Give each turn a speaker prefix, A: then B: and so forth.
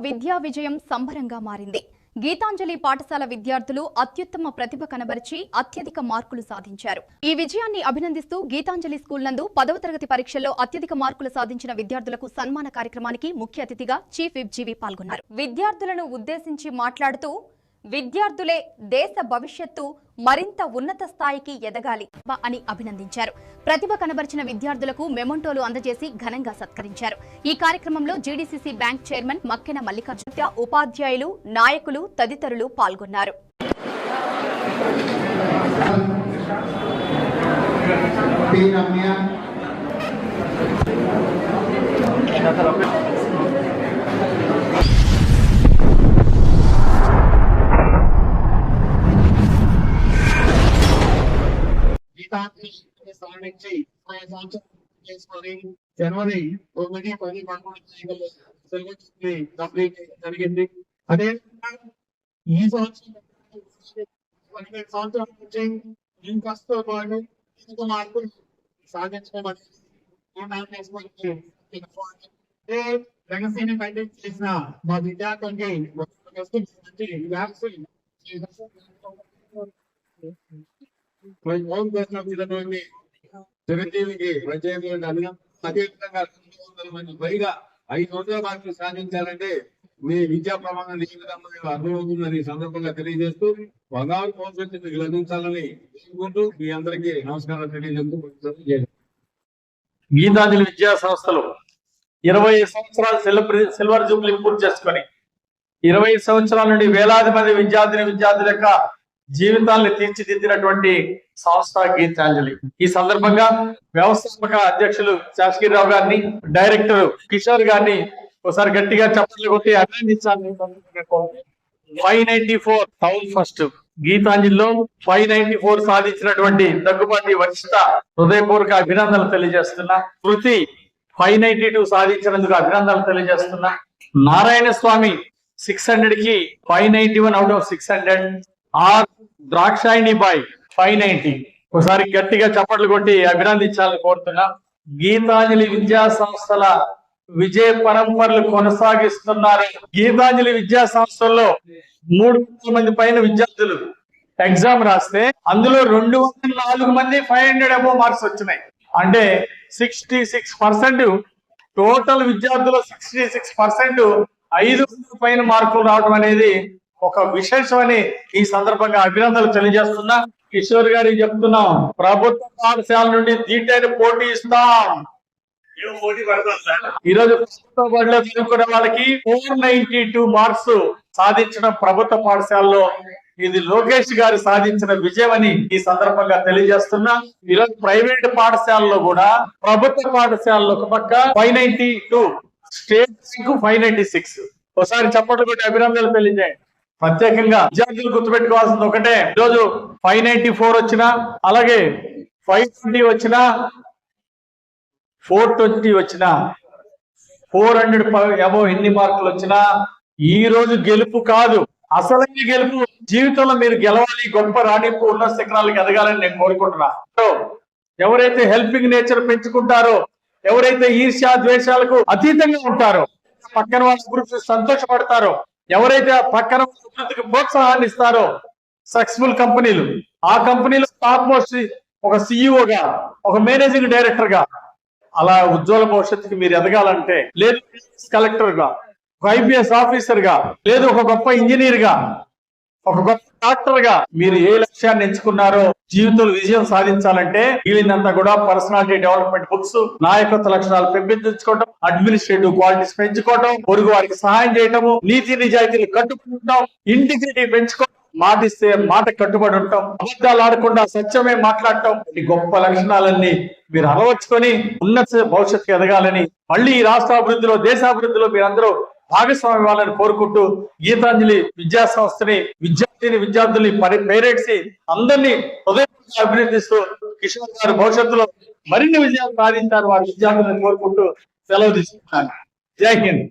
A: విద్యా విజయం సంబరంగా మారింది. గీతాంజలి పాఠశాల విద్యార్థులు అత్యుత్తమ ప్రతిభ కనబరిచి అత్యధిక మార్కులు సాధించారు. ఈ విజయాన్ని అభినందిస్తూ గీతాంజలి స్కూల్ నందు 10వ తరగతి పరీక్షల్లో అత్యధిక మార్కులు సాధించిన విద్యార్థులకు సన్మాన కార్యక్రమానికి ముఖ్య అతిథిగా చీఫ్ విప్ జీవి పాల్గొన్నారు. విద్యార్థులను ఉద్దేశించి మాట్లాడుతూ విద్యార్థులే దేశ భవిష్యత్తు, మరింత ఉన్నత స్థాయికి ఎదగాలి అని అభినందించారు. ప్రతిభ కనబరిచిన విద్యార్థులకు మెమొంటోలు అందజేసి ఘనంగా సత్కరించారు. ఈ కార్యక్రమంలో GDCC bank chairman Makkena Mallikarjuna, ఉపాధ్యాయులు, నాయకులు తదితరులు పాల్గొన్నారు.
B: జనవరి 9, 10, 11 కంప్లీట్ జరిగింది. అదే ఈ సంవత్సరం నుంచి ఇంకొస్తూ పాటు మార్పులు సాధించడం లెగసీని మెయింటైన్ చేసిన మా విద్యార్థులకి చిరంజీవికి అదేవిధంగా 200 మంది పైగా 500 మార్కులు సాధించాలంటే మీ విద్యా ప్రమాణం ఏ విధంగా అర్థమవుతుందని సందర్భంగా తెలియజేస్తూ బంగారు భవిష్యత్తు లభించాలని కోరుకుంటూ మీ అందరికీ నమస్కారం తెలియజేస్తూ
C: గీతాంజలి విద్యా సంస్థలు 20 సంవత్సరాలు సిల్వర్ జూబ్లీ పూర్తి చేసుకొని 20 సంవత్సరాల నుండి వేలాది మంది విద్యార్థుల యొక్క జీవితాలను తీర్చిదిద్దినటువంటి సంస్థ గీతాంజలి. ఈ సందర్భంగా వ్యవస్థాపక అధ్యక్షులు శాసగిరిరావు గారిని, డైరెక్టర్ కిషోర్ గారిని ఒకసారి గట్టిగా చప్పట్లు కొట్టి అభినందించాలని 594 ఫస్ట్ గీతాంజలిలో 594 సాధించినటువంటి దగ్గుబాటి వర్షిత హృదయపూర్వక అభినందనలు తెలియజేస్తున్నా. కృతి 592 సాధించినందుకు అభినందనలు తెలియజేస్తున్నా. నారాయణ స్వామి 600 కి 591 out of 600. R Drakshayini Bai 590. ఒకసారి గట్టిగా చప్పట్లు కొట్టి అభినందించాలని కోరుతున్నా. గీతాంజలి విద్యా సంస్థల విజయ పరంపరలు కొనసాగిస్తున్నారు. గీతాంజలి విద్యా సంస్థల్లో 300 మంది పైన విద్యార్థులు ఎగ్జామ్ రాస్తే అందులో 204 మంది 500 అబోవ్ మార్క్స్ వచ్చినాయి. అంటే 66% టోటల్ విద్యార్థులు 66% 500 పైన మార్కులు రావడం అనేది ఒక విశేషమని ఈ సందర్భంగా అభినందనలు తెలియజేస్తున్నా. కిషోర్ గారికి చెప్తున్నాం, ప్రభుత్వ పాఠశాల నుండి దీటైన పోటీ ఇస్తాం. ఈరోజు ప్రభుత్వ బడిలో చదువుకునే వాళ్ళకి 492 మార్క్స్ సాధించడం ప్రభుత్వ పాఠశాలలో ఇది లోకేష్ గారు సాధించిన విజయం అని ఈ సందర్భంగా తెలియజేస్తున్నా. ఈరోజు ప్రైవేట్ పాఠశాలలో కూడా ప్రభుత్వ పాఠశాలలో ఒక పక్క 592, స్టేట్ 596. ఒకసారి చప్పట్లు కొట్టి అభినందనలు తెలియజేయండి. ప్రత్యేకంగా విద్యార్థులు గుర్తుపెట్టుకోవాల్సింది ఒకటే, ఈరోజు 594 వచ్చినా, అలాగే 520 వచ్చినా, 420 వచ్చినా, 400 అబోవ్ ఎన్ని మార్కులు వచ్చినా ఈ రోజు గెలుపు కాదు, అసలైన గెలుపు. జీవితంలో మీరు గెలవాలి, గొప్ప రాణింపు, ఉన్న శిఖరాలకు ఎదగాలని నేను కోరుకుంటున్నా. ఎవరైతే హెల్పింగ్ నేచర్ పెంచుకుంటారో, ఎవరైతే ఈర్ష్యా ద్వేషాలకు అతీతంగా ఉంటారో, పక్కన వాళ్ళ గురించి సంతోషపడతారో, ఎవరైతే పక్కన అభివృద్ధికి ప్రోత్సాహాన్ని ఇస్తారో, సక్సెస్ఫుల్ కంపెనీలు, ఆ కంపెనీలో టాప్ మోస్ట్ ఒక సిఇఓగా, ఒక మేనేజింగ్ డైరెక్టర్ గా, అలా ఉజ్వల భవిష్యత్తుకి మీరు ఎదగాలంటే, లేదు కలెక్టర్ గా, ఒక ఐపీఎస్ ఆఫీసర్ గా, లేదు ఒక గొప్ప ఇంజనీర్ గా, ఒక గొప్ప డాక్టర్ గా మీరు ఏ లక్ష్యాన్ని ఎంచుకున్నారో జీవితంలో విజయం సాధించాలంటే వీళ్ళంతా కూడా పర్సనాలిటీ డెవలప్మెంట్ బుక్స్, నాయకత్వ లక్షణాలు పెంపొందించుకోవటం, అడ్మినిస్ట్రేటివ్ క్వాలిటీస్ పెంచుకోవటం, పొరుగు వారికి సహాయం చేయటము, నీతి నిజాయితీలు కట్టుకుంటాం, ఇంటిగ్రిటీ పెంచుకోవడం, మాటిస్తే మాట కట్టుబడి ఉంటాం, అబద్ధాలు ఆడకుండా సత్యమే మాట్లాడటం, ఈ గొప్ప లక్షణాలన్నీ మీరు అలవర్చుకొని ఉన్నత భవిష్యత్తుకు ఎదగాలని, మళ్ళీ ఈ రాష్ట్ర అభివృద్ధిలో, దేశాభివృద్ధిలో మీరందరూ భాగస్వామి ఇవ్వాలని కోరుకుంటూ గీతాంజలి విద్యా సంస్థని, విద్యార్థుల్ని, పేరెంట్స్ అందరినీ హృదయంగా అభినందిస్తూ కిషోర్ గారు భవిష్యత్తులో మరిన్ని విజయాలు సాధించారు వారి విద్యార్థులను కోరుకుంటూ సెలవు తీసుకుంటాను. జై హింద్.